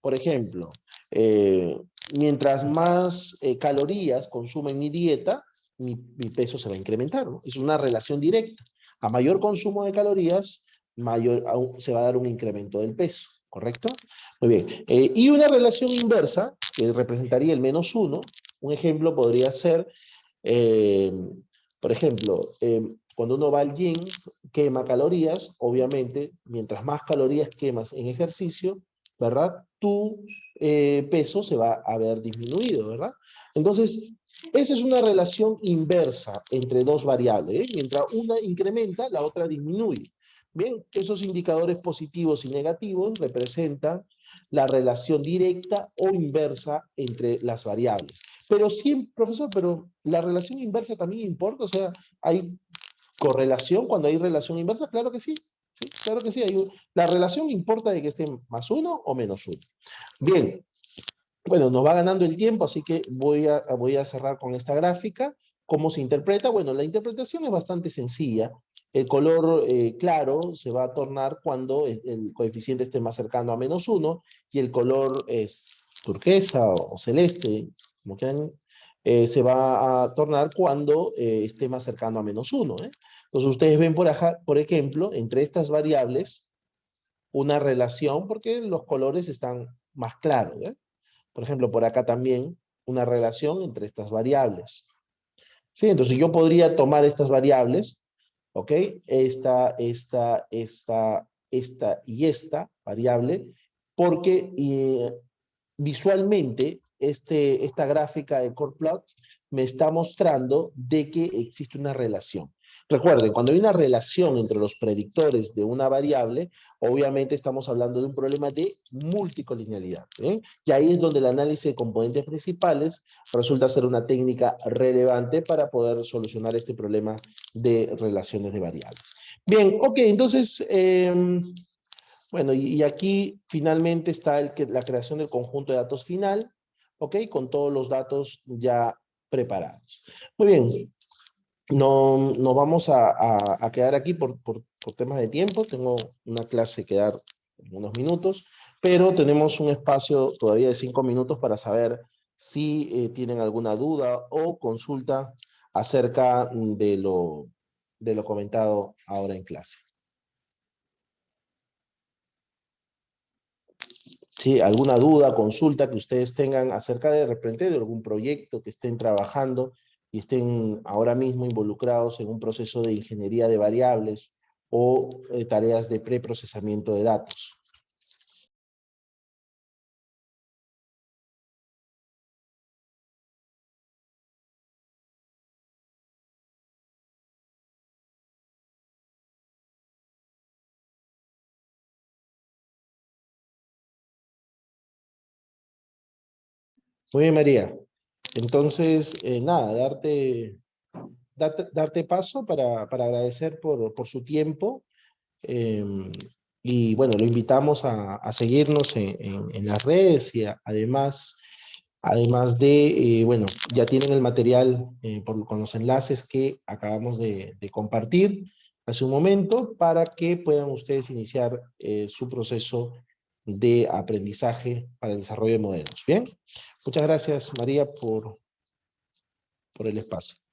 Por ejemplo, eh, mientras más calorías consume mi dieta, mi peso se va a incrementar, ¿no? Es una relación directa. A mayor consumo de calorías, se va a dar un incremento del peso, ¿correcto? Muy bien. Y una relación inversa, que representaría el -1, un ejemplo podría ser, eh, por ejemplo, cuando uno va al gym, quema calorías, obviamente, mientras más calorías quemas en ejercicio, ¿verdad? Tu peso se va a ver disminuido, ¿verdad? Entonces, esa es una relación inversa entre dos variables, ¿eh? Mientras una incrementa, la otra disminuye. Bien, esos indicadores positivos y negativos representan la relación directa o inversa entre las variables. Pero sí, profesor, pero la relación inversa también importa, o sea, hay correlación cuando hay relación inversa, claro que sí. Sí, claro que sí. La relación importa de que esté +1 o -1. Bien, bueno, nos va ganando el tiempo, así que voy a cerrar con esta gráfica. ¿Cómo se interpreta? Bueno, la interpretación es bastante sencilla. El color claro se va a tornar cuando el coeficiente esté más cercano a -1 y el color es turquesa o celeste, como quieran, se va a tornar cuando esté más cercano a -1. Entonces ustedes ven por ejemplo, entre estas variables una relación porque los colores están más claros. Por ejemplo, por acá también una relación entre estas variables. ¿Sí? Entonces yo podría tomar estas variables, ¿ok? Esta y esta variable, porque visualmente esta gráfica de core plot me está mostrando de que existe una relación. Recuerden, cuando hay una relación entre los predictores de una variable, obviamente estamos hablando de un problema de multicolinealidad. ¿Eh? Y ahí es donde el análisis de componentes principales resulta ser una técnica relevante para poder solucionar este problema de relaciones de variables. Bien, ok, entonces, bueno, y aquí finalmente está la creación del conjunto de datos final, ok, con todos los datos ya preparados. Muy bien, no vamos a quedar aquí por temas de tiempo. Tengo una clase que dar en unos minutos, pero tenemos un espacio todavía de 5 minutos para saber si tienen alguna duda o consulta acerca de lo comentado ahora en clase. ¿Sí? ¿Alguna duda, consulta que ustedes tengan acerca de repente de algún proyecto que estén trabajando y estén ahora mismo involucrados en un proceso de ingeniería de variables o tareas de preprocesamiento de datos. Muy bien, María. Entonces, nada, darte paso para agradecer por su tiempo. Y bueno, lo invitamos a seguirnos en las redes y además de, bueno, ya tienen el material con los enlaces que acabamos de compartir hace un momento para que puedan ustedes iniciar su proceso de aprendizaje para el desarrollo de modelos. Bien, muchas gracias María por el espacio.